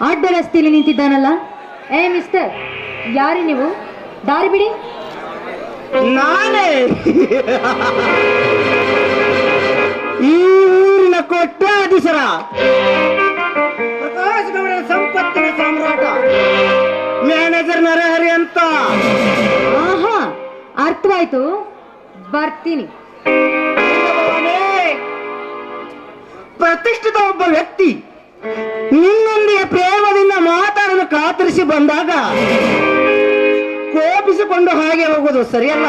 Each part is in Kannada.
ಅಡ್ಡ ರಸ್ತೆಯಲ್ಲಿ ನಿಂತಿದ್ದಾನಲ್ಲ. ಏ ಮಿಸ್ಟರ್, ಯಾರಿ ನೀವು? ದಾರಿ ಬಿಡಿ. ನಾನೇ ಈ ಊರಿನ ಕೊಟ್ಟಾಧೀಶರ ಪ್ರಕಾಶ್ ಗೌಡರ ಸಂಪತ್ತಿನ ಸಾಮ್ರಾಟ ಮ್ಯಾನೇಜರ್ ನರಹರಿ ಅಂತ. ಆಹಾ, ಅರ್ಥವಾಯ್ತು, ಬರ್ತೀನಿ. ಪ್ರತಿಷ್ಠಿತ ಒಬ್ಬ ವ್ಯಕ್ತಿ ನಿನ್ನೊಂದಿಗೆ ಪ್ರೇಮದಿಂದ ಮಾತಾಡಲು ಕಾತರಿಸಿ ಬಂದಾಗ ಕೋಪಿಸಿಕೊಂಡು ಹಾಗೆ ಹೋಗೋದು ಸರಿಯಲ್ಲ.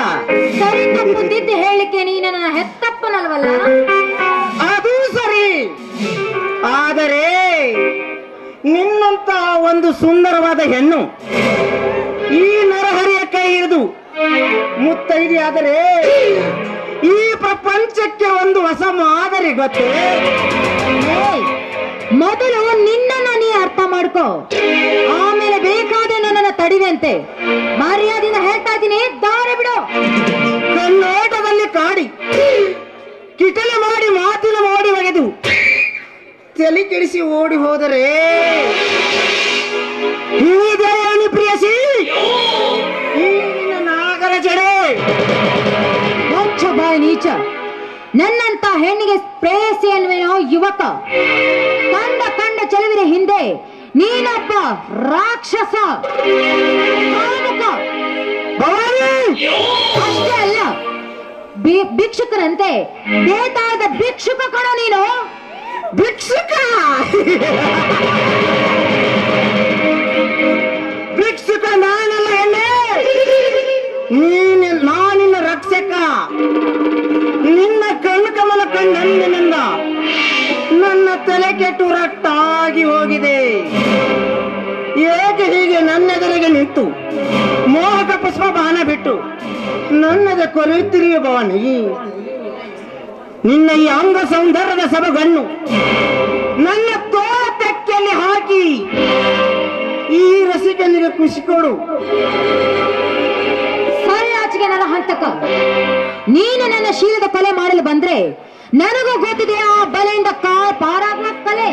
ಸರಿ ತಪ್ಪು ತಿದ್ದಿ ಹೇಳಲಿಕ್ಕೆ ನೀನು ನನ್ನ ಹೆತ್ತಪ್ಪನಲ್ವಲ್ಲ? ಅದು ಸರಿ. ಆದರೆ ನಿನ್ನಂತ ಒಂದು ಸುಂದರವಾದ ಹೆಣ್ಣು ಈ ನರಹರಿಯ ಕೈ ಹಿಡಿದು ಮುತ್ತೈದೆ ಆದರೆ ಈ ಪ್ರಪಂಚಕ್ಕೆ ಒಂದು ಹೊಸ ಮಾದರಿ ಗೊತ್ತೇ. ಮೊದಲು ನಿನ್ನನ್ನ ನೀ ಅರ್ಥ ಮಾಡ್ಕೋ, ಆಮೇಲೆ ಬೇಕಾದ್ರೆ ನನ್ನನ್ನ ತಡಿವೆಂತೆ. ಮರ್ಯಾದೆಯಿಂದ ಹೇಳ್ತಾ ಇದ್ದೀನಿ, ದಾರಿ ಬಿಡು. ಕನ್ನೋಟದಲ್ಲಿ ಕಾಡಿ ಕಿಟಲೆ ಮಾಡಿ ಮಾತಿನ ಮಾಡಿ ಒಗೆದು ತಲೆ ಕೆಡಿಸಿ ಓಡಿ ಹೋದರೆ ಹಿರಿದೇವನಿ ಪ್ರಿಯಸಿ ಈ ನಿನ್ನ ನಾಗರ ಜಡೆ. ವಂಚ ಬಾಯ್ ನೀಚ, ನನ್ನಂತ ಹೆಣ್ಣಿಗೆ ಪ್ರೇಯಸಿ ಅನ್ನುವೇನೋ ಯುವಕ. ಕಂಡ ಚೆಲುವಿನ ಹಿಂದೆ ನೀನೊಬ್ಬ ರಾಕ್ಷಸ. ಅಷ್ಟೇ ಅಲ್ಲ, ಭಿಕ್ಷುಕರಂತೆ ಬೇತಾದ ಭಿಕ್ಷುಕ ಕಣೋ ನೀನು. ಭಿಕ್ಷುಕ ಭಿಕ್ಷುಕ ನಾನಲ್ಲ ಹೆಣ್ಣೆ, ನಾನಿನ್ನ ರಕ್ಷಕ. ನಿನ್ನ ಕಣ್ಣು ಕಮಲ ಕಣ್ಣಂದಿನಿಂದ ನನ್ನ ತಲೆ ಕೆಟ್ಟು ರಟ್ಟಾಗಿ ಹೋಗಿದೆ. ಏಕೆ ಹೀಗೆ ನನ್ನೆದುರಿಗೆ ನಿಂತು ಮೋಹಕ ಪುಷ್ಪ ಬಾಣ ಬಿಟ್ಟು ನನ್ನದ ಕೊರೆಯುತ್ತಿರುವ ಭವಾನಿ? ನಿನ್ನ ಈ ಅಂಗ ಸೌಂದರ್ಯದ ಸಬಗಣ್ಣು ನನ್ನ ತೋಟಕ್ಕೆಯಲ್ಲಿ ಹಾಕಿ ಈ ರಸಿಕನಿಗೆ ಖುಷಿ ಕೊಡು. ಸರಿ ಆಚೆಗೆ ನನ್ನ ಹಂತಕ. ನೀನು ನನ್ನ ಶೀಲದ ಕೊಲೆ ಮಾಡಲು ಬಂದ್ರೆ ನನಗೂ ಗೊತ್ತಿದೆ ಆ ಬಲೆಯಿಂದ ಪಾರಾಗುವ ಕಲೆ.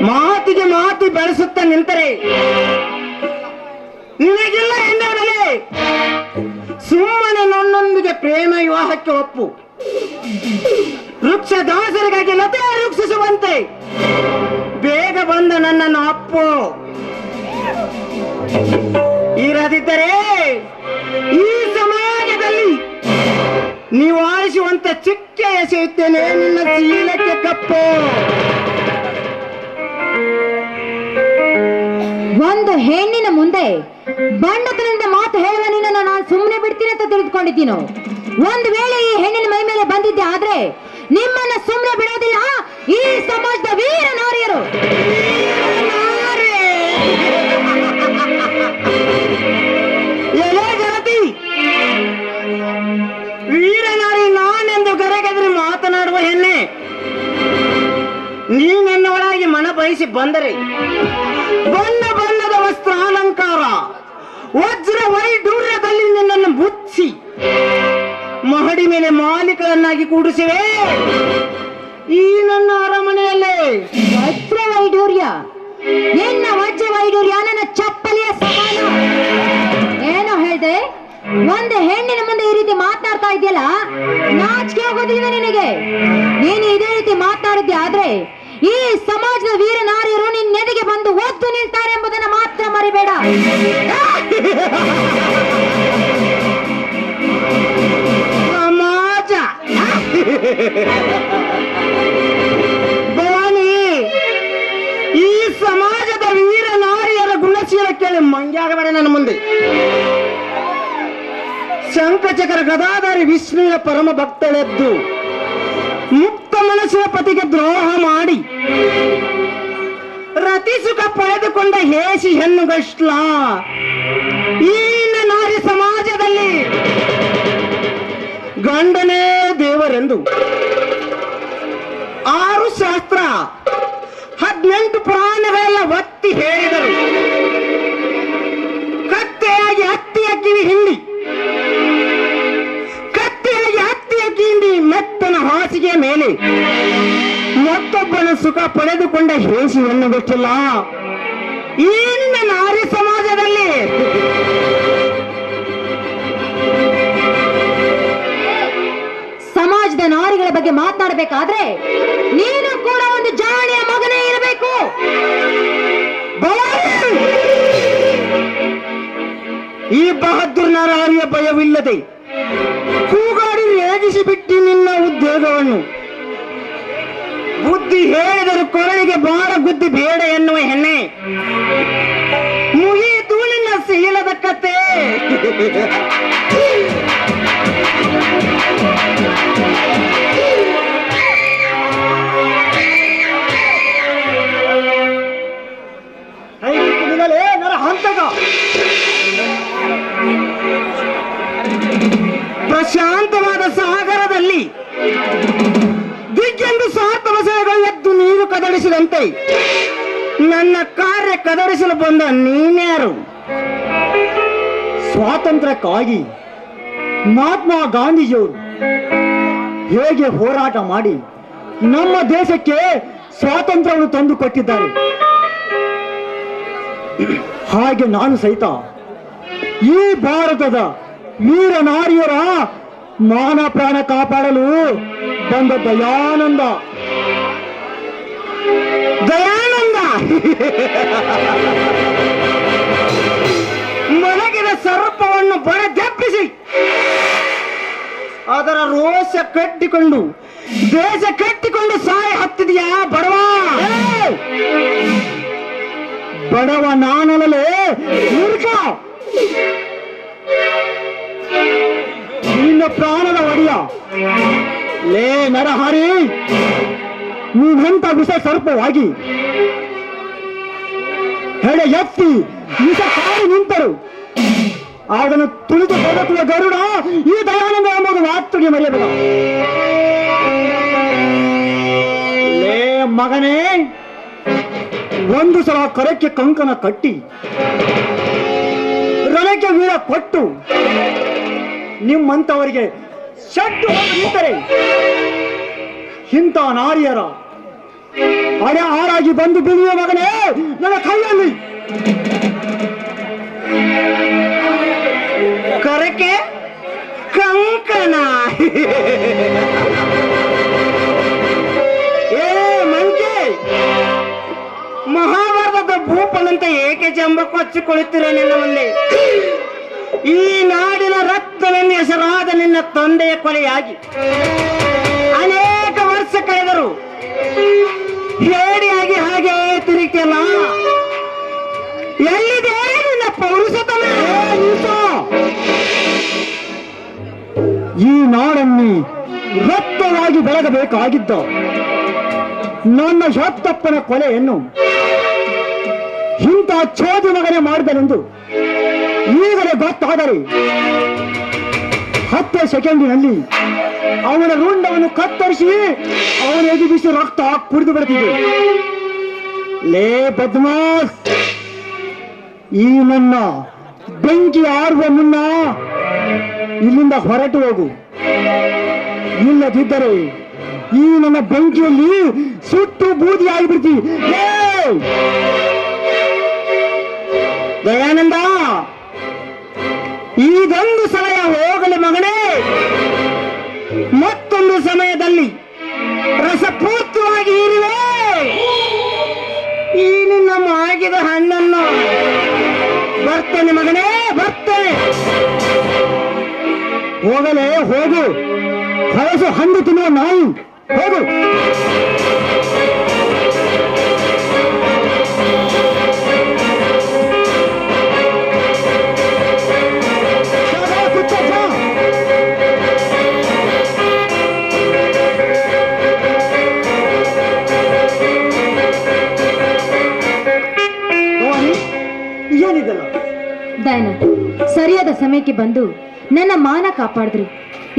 ಮಾತಿಗೆ ಮಾತು ಬೆಳೆಸುತ್ತ ನಿಂತರೆ ನಿನಗಿಲ್ಲ ಎಣ್ಣೆ ಬೆಲೆ. ಸುಮ್ಮನೆ ನನ್ನೊಂದಿಗೆ ಪ್ರೇಮ ವಿವಾಹಕ್ಕೆ ಒಪ್ಪು. ವೃಕ್ಷ ದಾಸರಿಗಾಗಿ ಲತೆ ವೃಕ್ಷಿಸುವಂತೆ ಬೇಗ ಬಂದ ನನ್ನನ್ನು ಅಪ್ಪು. ಇರದಿದ್ದರೆ ಈ ಸಮಾಜದಲ್ಲಿ ನಿವಾರಿಸುವಂತ ಚಿಕ್ಕ ಎಸೆಯುತ್ತೇನೆ ನಿನ್ನ ಶೀಲಕ್ಕೆ ಕಪ್ಪು. ಒಂದು ಹೆಣ್ಣಿನ ಮುಂದೆ ಬಂಡತನದಿಂದ ಮಾತು ಹೇಳುವ ನಿನ್ನನ್ನು ನಾನು ಸುಮ್ಮನೆ ಬಿಡ್ತೀನಿ ಅಂತ ತಿಳಿದುಕೊಂಡಿದ್ದೀನೋ? ಒಂದು ವೇಳೆ ಈ ಹೆಣ್ಣಿನ ಮೈ ಮೇಲೆ ಬಂದಿದ್ದೆ ಆದ್ರೆ ನಿಮ್ಮನ್ನ ಸುಮ್ಮನೆ ಬಿಡೋದಿಲ್ಲ ಈ ಸಮಾಜದ ವೀರ ನಾರಿಯರು. ವೀರನಾರಿ ನಾನೆಂದು ಗರೆಗೆದ್ರೆ ಮಾತನಾಡುವ ಹೆಣ್ಣೆ, ನೀ ನನ್ನ ಒಳಗೆ ಮನ ಬಯಸಿ ಬಂದರೆ ಬಣ್ಣ ಬಣ್ಣದ ವಸ್ತ್ರಾಲಂಕಾರ ವಜ್ರ ವೈಡೂರ್ಯದಲ್ಲಿ ನಿನ್ನನ್ನು ಮುಚ್ಚಿ ಮಹಡಿ ಮೇಲೆ ಮಾಲೀಕರನ್ನಾಗಿ ಕೂಡಿಸಿವೆ ಈ ನನ್ನ ಅರಮನೆಯಲ್ಲೇ. ವಜ್ರ ವೈಡೂರ್ಯ? ನಿನ್ನ ವಜ್ರ ವೈಡೂರ್ಯ ನನ್ನ ಚಪ್ಪಲಿಯ ಸಮಾನ. ಏನೋ ಹೇಳ್ದೆ? ಒಂದು ಹೆಣ್ಣಿನ ಮುಂದೆ ಈ ರೀತಿ ಮಾತನಾಡ್ತಾ ಇದೆಯಲ್ಲ, ನಾಚಿಕೆ ಆಗೋದಿಲ್ವ ನಿನಗೆ? ನೀನು ಇದೇ ರೀತಿ ಮಾತನಾಡಿದ್ದೆ ಆದ್ರೆ ಈ ಸಮಾಜದ ವೀರ ನಾರಿಯರು ನಿನ್ನೆದೆಗೆ ಬಂದು ಒದ್ದು ನಿಲ್ತಾರೆ ಎಂಬುದನ್ನು ಮಾತ್ರ ಮರಿಬೇಡ. ಸಮಾಜ ಭವಾನಿ, ಈ ಸಮಾಜದ ವೀರ ನಾರಿಯರ ಗುಣಶೀಲ ಕೇಳಿ ಮಂಗ್ಯಾಗಬೇಡ ನನ್ನ ಮುಂದೆ. ಶಂಖಚಕ್ರ ಗದಾಧಾರಿ ವಿಷ್ಣುವಿನ ಪರಮ ಭಕ್ತಳೆದ್ದು ಮುಕ್ತ ಮನಸ್ಸಿನ ಪತಿಗೆ ದ್ರೋಹ ಮಾಡಿ ರತಿ ಸುಖ ಪಡೆದುಕೊಂಡ ಹೇಸಿ ಹೆಣ್ಣುಗಷ್ಲ ಈ ನಾರಿ ಸಮಾಜದಲ್ಲಿ ಗಂಡನೇ ದೇವರೆಂದು 6 ಶಾಸ್ತ್ರ 18 ಪುರಾಣಗಳೆಲ್ಲ ಒತ್ತಿ ಹೇಳಿದರು. ಕತ್ತೆಯಾಗಿ ಹತ್ತಿಯ ಕಿವಿ ಹಿಂಡಿ ಮೆತ್ತನ ಹಾಸಿಗೆ ಮೇಲೆ ಮತ್ತೊಬ್ಬನ ಸುಖ ಪಡೆದುಕೊಂಡ ದ್ವೇಷವನ್ನು ಗೊತ್ತಿಲ್ಲ ಈ ನಿನ್ನ ನಾರಿ ಸಮಾಜದಲ್ಲಿ. ಸಮಾಜದ ನಾರಿಗಳ ಬಗ್ಗೆ ಮಾತನಾಡಬೇಕಾದ್ರೆ ನೀನು ಕೂಡ ಒಂದು ಜಾಣಿಯ ಮಗನೇ ಇರಬೇಕು. ಈ ಬಹದ್ದೂರ್ ನಾರಿಯ ಭಯವಿಲ್ಲದೆ ಕೂಗಾಡಿ ರೇಗಿಸಿ ಬಿಟ್ಟಿ ನಿನ್ನ ಉದ್ಯೋಗವನ್ನು. ಬುದ್ಧಿ ಹೇಳಿದರು ಕೊರಳಿಗೆ ಬಾರ ಬುದ್ಧಿ ಬೇಡ ಎನ್ನುವ ಹೆಣ್ಣೆ, ಮುಗಿಯಿತು ನಿನ್ನ ಶೀಲದ ಕತೆ. ನರ ಹಂತಕ ಪ್ರಶಾಂತವಾದ ಸಾಗರದಲ್ಲಿ ದಿಗ್ಗೆಂದು ಸಾರ್ಥವಸೆಗಳು ಎದ್ದು ನೀರು ಕದಡಿಸಿದಂತೆ ನನ್ನ ಕಾರ್ಯ ಕದಡಿಸಲು ಬಂದ ನೀನ್ಯಾರು? ಸ್ವಾತಂತ್ರ್ಯಕ್ಕಾಗಿ ಮಹಾತ್ಮ ಗಾಂಧೀಜಿಯವರು ಹೇಗೆ ಹೋರಾಟ ಮಾಡಿ ನಮ್ಮ ದೇಶಕ್ಕೆ ಸ್ವಾತಂತ್ರ್ಯವನ್ನು ತಂದು ಕೊಟ್ಟಿದ್ದಾರೆ, ಹಾಗೆ ನಾನು ಸಹಿತ ಈ ಭಾರತದ ವೀರ ನಾರಿಯರ ಮಾನ ಪ್ರಾಣ ಕಾಪಾಡಲು ಬಂದ ದಯಾನಂದ. ಮಲಗಿದ ಸರ್ಪವನ್ನು ಬಡದೆಬ್ಬಿಸಿ ಅದರ ರೋಷ ಕಟ್ಟಿಕೊಂಡು ದೇಶ ಕಟ್ಟಿಕೊಂಡು ಸಾಯ ಹತ್ತಿದೆಯಾ ಬಡವ? ಬಡವ ನಾನಲೇ ಮೂರ್ಖ, ನಿನ್ನ ಪ್ರಾಣದ ಒಡೆಯ ಲೇ ನರಹರಿ, ನೀನೆಂತ ವಿಷ ಸರ್ಪವಾಗಿ ಹೆಡೆ ಎತ್ತಿ ವಿಷ ಕಾರಿ ನಿಂತರು. ಅದನ್ನು ತುಳಿದು ಬದುಕುವ ಗರುಡ ಈ ದಯಾನಂದ ಎಂಬುದು ಮಾತುಗೆ ಮರೆಯಬೇಡ. ಲೇ ಮಗನೇ, ಒಂದು ಸಲ ಕರಕ್ಕೆ ಕಂಕಣ ಕಟ್ಟಿ ರಣಕ್ಕೆ ವೀರ ಕೊಟ್ಟು ನಿಮ್ಮಂತವರಿಗೆ ಶಡ್ಡು ಹೊಡೆದು ನಿಂತರೆ ಇಂಥ ನಾರಿಯರ ಹಳೆ ಹಾರಾಗಿ ಬಂದು ಬೀಳುವ ಮಗನೇ ನನ್ನ ಕೈಯಲ್ಲಿ. ಕರಕೆ ಕಂಕಣ ಏ ಮಂಕೆ, ಮಹಾಭಾರತದ ಭೂಪನಂತೆ ಏಕೆ ಜಂಬ ಕೊಚ್ಚಿಕೊಳ್ಳುತ್ತೀರ ನಿನ್ನ ಮುಂದೆ? ಈ ನಾಡಿನ ರಕ್ತವೆಂದು ಹೆಸರಾದ ನಿನ್ನ ತಂದೆಯ ಕೊಲೆಯಾಗಿ ಅನೇಕ ವರ್ಷ ಕಳೆದರು. ಹೇಡಿಯಾಗಿ ಹಾಗೆ ತಿರುಗಿಯಲ್ಲ, ಎಲ್ಲಿದೆ ನಿನ್ನ ಪೌರುಷತನ? ಈ ನಾಡನ್ನು ರಕ್ತವಾಗಿ ಬೆಳಗಬೇಕಾಗಿದ್ದ ನನ್ನ ಶಕ್ತಪ್ಪನ ಕೊಲೆಯನ್ನು ಇಂಥ ಚೋದಿ ಮಗನೇ ಮಾಡಿದನೆಂದು ಈಗಲೇ ಗೊತ್ತಾದರೆ 10 ಸೆಕೆಂಡಿನಲ್ಲಿ ಅವನ ರುಂಡವನ್ನು ಕತ್ತರಿಸಿ ಅವನ ಎದುರಿಸಿ ರಕ್ತ ಕುಡಿದು ಬಿಡುತ್ತಿದೆ. ಲೇ ಬದ್ಮಾಸ್, ಈ ನನ್ನ ಬೆಂಕಿ ಆರುವ ಮುನ್ನ ಇಲ್ಲಿಂದ ಹೊರಟು ಹೋಗು. ಇಲ್ಲದಿದ್ದರೆ ಈ ನನ್ನ ಬೆಂಕಿಯಲ್ಲಿ ಸುಟ್ಟು ಬೂದಿ ಆಗಿಬಿಡ್ತಿ. ದಯಾನಂದ, ಇದೊಂದು ಸಲಯ ಹೋಗಲಿ ಮಗನೇ. ಮತ್ತೊಂದು ಸಮಯದಲ್ಲಿ ರಸಪೂರ್ತಿಯಾಗಿ ಇರುವೆ ಈ ನಿನ್ನ ಮಾಗಿದ ಹಣ್ಣನ್ನು. ಬರ್ತೇನೆ ಮಗನೇ, ಬರ್ತೇನೆ. ಹೋಗಲೇ ಹೋಗು, ಹೊಲಸು ಹಣ್ಣು ತಿನ್ನುವ ನಾಯಿ, ಹೋಗು. ಏನಿದೆಲ್ಲ? ದಯಾನಂದ್, ಸರಿಯಾದ ಸಮಯಕ್ಕೆ ಬಂದು ನನ್ನ ಮಾನ ಕಾಪಾಡಿದ್ರಿ.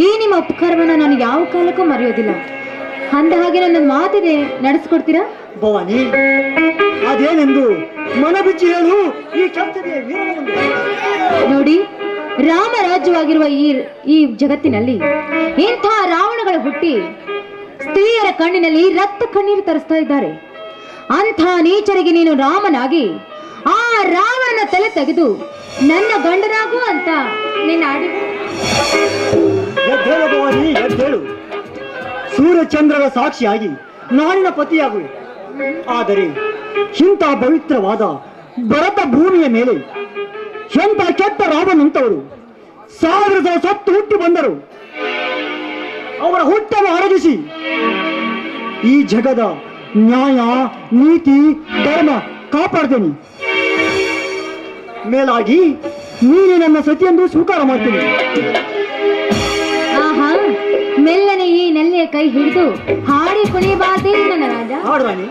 ಈ ನಿಮ್ಮ ಉಪಕಾರವನ್ನು ನಾನು ಯಾವ ಕಾಲಕ್ಕೂ ಮರೆಯೋದಿಲ್ಲ. ಅಂದ ಹಾಗೆ ನನ್ನ ಮಾತಿಗೆ ನಡೆಸ್ಕೊಡ್ತೀರಾ? ಭವಾನಿ, ಅದೇನೆಂದು ಮನ ಬಿಚ್ಚಿ ಹೇಳು. ಈ ಕೆಂಚನೆಯ ವೀರನ ಮುಂದೆ ನೋಡಿ, ರಾಮ ರಾಜ್ಯವಾಗಿರುವ ಈ ಜಗತ್ತಿನಲ್ಲಿ ಇಂಥ ರಾವಣಗಳು ಹುಟ್ಟಿ ಸ್ತ್ರೀಯರ ಕಣ್ಣಿನಲ್ಲಿ ರಕ್ತ ಕಣ್ಣೀರು ತರಿಸ್ತಾ ಇದ್ದಾರೆ. ಅಂಥ ನೀಚರಿಗೆ ನೀನು ರಾಮನಾಗಿ ಆ ರಾವಣನ ತಲೆ ತೆಗೆದು ನನ್ನ ಗಂಡನಾಗು ಅಂತ ನಿನ್ನ ಆಡಿ. ಎದ್ದೇಳು ಭವಾನಿ, ಎದ್ದೇಳು. ಸೂರ್ಯಚಂದ್ರರ ಸಾಕ್ಷಿಯಾಗಿ ನಾನಿನ ಪತಿಯಾಗುವೆ. ಆದರೆ ಇಂಥ ಪವಿತ್ರವಾದ ಭರತ ಭೂಮಿಯ ಮೇಲೆ ಎಂಥ ಕೆಟ್ಟ ರಾಮನಂತವರು 1000 ಸಲ ಸತ್ತು ಹುಟ್ಟಿ ಬಂದರು. ಅವರ ಹುಟ್ಟನ್ನು ಅಡಗಿಸಿ ಈ ಜಗದ ನ್ಯಾಯ, ನೀತಿ, ಧರ್ಮ ಕಾಪಾಡ್ತೇನೆ. ಮೇಲಾಗಿ ನೀನೇ ನನ್ನ ಸತಿಯೆಂದು ಸ್ವೀಕಾರ ಮಾಡ್ತೀನಿ. ಆಹಾ, ಮೆಲ್ಲನೆ ಈ ನೆಲ್ಲೆಯ ಕೈ ಹಿಡಿದು ಹಾಡಿ ಕುಣಿಬಾರ್ದೇ ನನ್ನ ರಾಜ. ಹಾಡುವಾನಿ.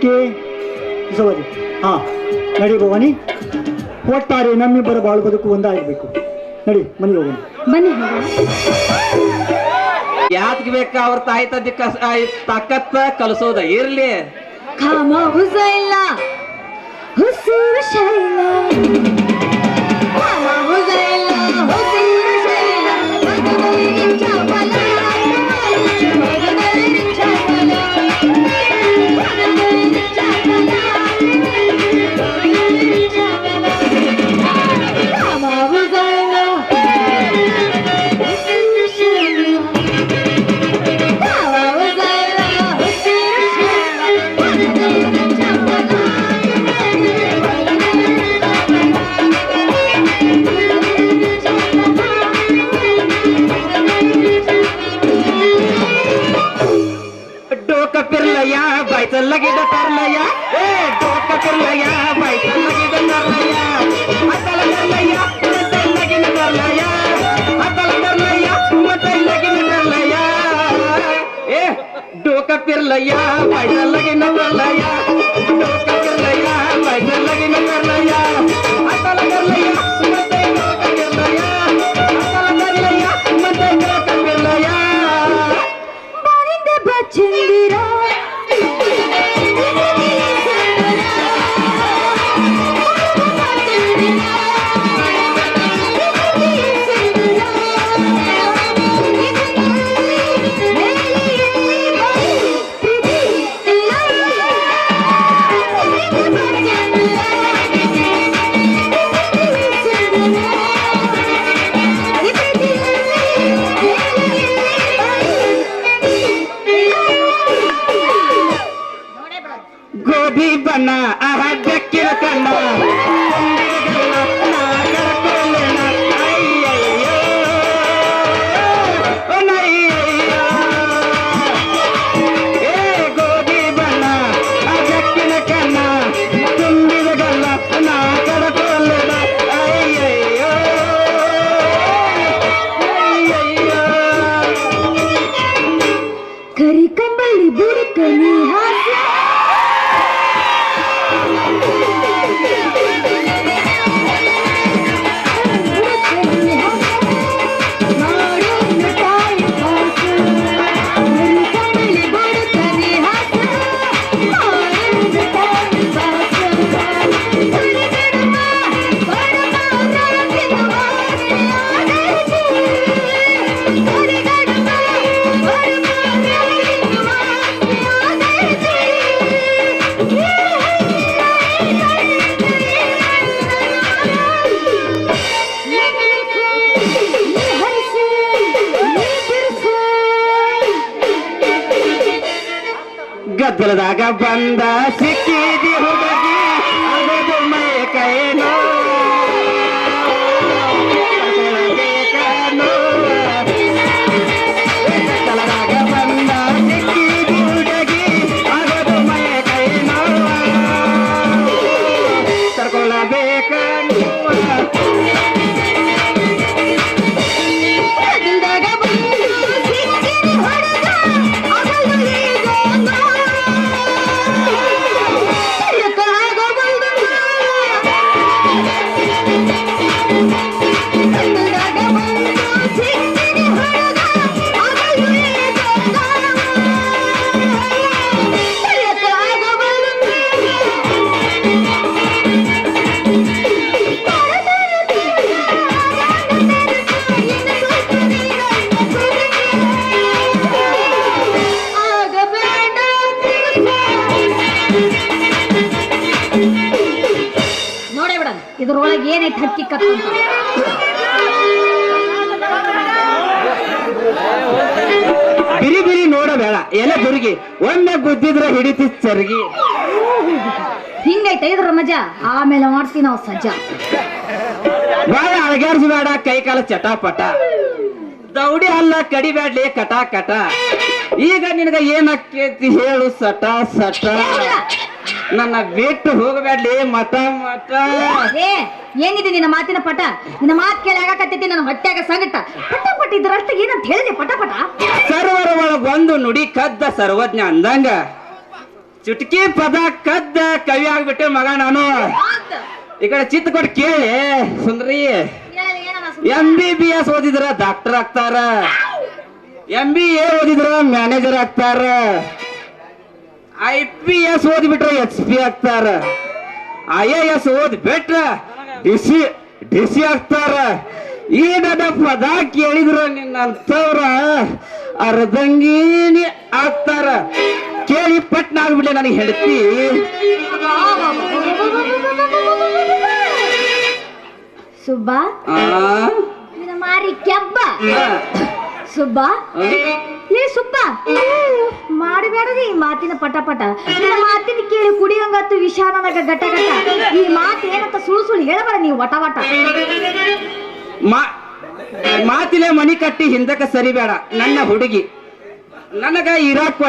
ಯಾಕೆ ಸೋದಿ ಹಾ ನಡಿ ಭವಾನಿ, ಒಟ್ಟಾರೆ ನಮ್ಮಿಬ್ಬರ ಬಾಳು ಬದುಕು ಒಂದಾಗಬೇಕು. ನಡಿ ಮನೆಗೆ ಹೋಗೋಣ. ಬನ್ನಿ ಹೋಗೋಣ. ಯಾತ್ಗೆ ಬೇಕ ಅವ್ರ ತಾಯಿ ತಂದೆ ತಾಕತ್ತ ಕಲಿಸೋದ ಇರ್ಲಿ. ಕಾಮ ಹುಸೈಲ ಹುಸೂರು ಶೈಲ, ಕಾಮ ಹುಸೈಲ ಹುಸೂರು ಶೈಲ, ಮಗದಲ್ಲಿ ಚಪಲ, ಮಗದಲ್ಲಿ ಚಪಲ, ಮಗದಲ್ಲಿ ಚಪಲ, ಕಾಮ ಹುಸೈಲ ಹುಸೂರು ಶೈಲ, ಕಾಮ ಹುಸೈಲ ಹುಸೂರು ಶೈಲ, ಮಗದಲ್ಲಿ ಚಪಲ. डोक फिरलया बायचं लगेच तरलया, ए डोक फिरलया बायचं लगेच तरलया, हाताला धरलया मत लगीन करलया, हाताला धरलया मत लगीन करलया, ए डोक फिरलया बायचं लगीन करलया, डोक फिरलया बायचं लगीन करलया, हाताला धरलया मत डोक फिरलया, हाताला धरलया मत डोक फिरलया. ಬಾನಿಂದ ಬಚ್ಚಂದಿರ ಗೋಧಿ ಬಣ್ಣ ಆಹ ಬೆಕ್ಕಿನ ಕಣ್ಣ ನಾ ಕಳ್ಕೊಳ್ಳೋಣ ಅಯ್ಯಯ್ಯೋ ನಯ್ಯಯ್ಯೋ, ಏ ಗೋಧಿ ಬಣ್ಣ ಆ ಬೆಕ್ಕಿನ ಕಣ್ಣ ತುಂಬಿದ ಗಲ್ಲ ನಾ ಕಳ್ಕೊಳ್ಳೋಣ ಅಯ್ಯಯ್ಯೋ ಅಯ್ಯಯ್ಯೋ. ಕರಿ ಕಂಬಳಿ ಬುಡಕನಿ ಹಾಸ್ಯ ಗದ್ದಲದಾಗ ಬಂದ ಸಿಕ್ಕಿದಿ ಹುಡುಗಿ ಅಗದು ಮೈ ಕೈನೋ ಗದ್ದಲದಾಗ ಬಂದ ಸಿಕ್ಕಿದಿ ಹುಡುಗಿ ಅಗದು ಮೈ ಕೈನೋ ತರ್ಕೊಳ್ಳಬೇಕ ನೋಡೇ ಬಿಡ ಇದ್ರೊಳಗೆ ಏನೈತೆ ಹಕ್ಕಿ ಕತ್ತು ಅಂತ. ಬಿರಿ ಬಿರಿ ನೋಡಬೇಡ ಎಲೆ ಬುರುಗಿ ಒಮ್ಮೆ ಗುದ್ದಿದ್ರೆ ಹಿಡಿತಿ ಚರ್ಗಿ. ಹಿಂಗೈತೆ ಇದ್ರ ಮಜಾ, ಆಮೇಲೆ ಮಾಡ್ತೀವಿ ನಾವು ಸಜ್ಜಾ. ಬಾಳ ಅಳಗಾಡ್ಸಬೇಡ ಕೈ ಕಾಲ ಚಟಾಪಟ, ದೌಡಿ ಅಲ್ಲ ಕಡಿಬ್ಯಾಡ್ಲಿ ಕಟ ಕಟ. ಈಗ ನಿನಗ ಏನಾಕೇತಿ ಹೇಳು ಸಟ ಸಟ, ನನ್ನ ಬಿಟ್ಟು ಹೋಗಬೇಡ್ಲಿ ಮಠ ಮಠ. ಏ ಏನಿದೆ ನಿನ್ನ ಮಾತಿನ ಪಟ? ನಿನ್ನ ಮಾತು ಕೇಳಿ ಆಗಾಕತ್ತೈತಿ ನನ್ನ ಹೊಟ್ಯಾಗ ಸಂಗಟ. ಪಟ ಪಟ ಇದ್ರಷ್ಟ ಏನಂತ ಹೇಳಿದೆ ಪಟ ಪಟ? ಸರ್ವರ ಒಳಗೊಂದು ನುಡಿ ಕದ್ದ ಸರ್ವಜ್ಞ ಅಂದಂಗ ಚುಟಕಿ ಪದ ಕದ್ದ ಕವಿ ಆಗ್ಬಿಟ್ಟೆ ಮಗ ನಾನು. ಈ ಕಡೆ ಚಿತ್ತ ಕೊಟ್ಟು ಕೇಳಿ ಸುಂದ್ರಿ. MBBS ಓದಿದ್ರ ಡಾಕ್ಟರ್ ಆಗ್ತಾರ, MBA ಓದಿದ್ರ ಮ್ಯಾನೇಜರ್ ಆಗ್ತಾರ, IPS ಓದ್ಬಿಟ್ರ HP ಆಗ್ತಾರ, IAS ಓದ್ಬಿಟ್ರ DC ಆಗ್ತಾರ. ಈ ನನ್ನ ಪದ ಕೇಳಿದ್ರ ನಿನ್ನಂತವ್ರ ಅರ್ಧಂಗೀನಿ ಆಗ್ತಾರ. ಕೇಳಿ ಪಟ್ನ ಆಗ್ಬಿಡ್ಲೆ ನನಗೆ ಹೇಳ್ತಿ. ಸುಬ್ಬ ನಿನ್ನ ಮಾರಿ ಕೆಬ್ಬ ಸುಬ್ಬ. ಏ ಸುಬ್ಬ ಮಾಡಬೇಡದಿ ಈ ಮಾತಿನ ಪಟ ಪಟ. ನಿನ್ನ ಮಾತಿನ ಕೇಳಿ ಕುಡಿಯಂಗತ್ತು ವಿಷ ನನಗ ಗಟ ಗಟ. ಈ ಮಾತು ಏನಂತ ಸುಳು ಸುಳು ಹೇಳಬೇಡ ನೀವು ವಟ ವಟ. ಮಾತಿನ ಮನಿ ಕಟ್ಟಿ ಹಿಂದಕ್ಕೆ ಸರಿಬೇಡ ನನ್ನ ಹುಡುಗಿ. ನನಗ ಇರಾಕ್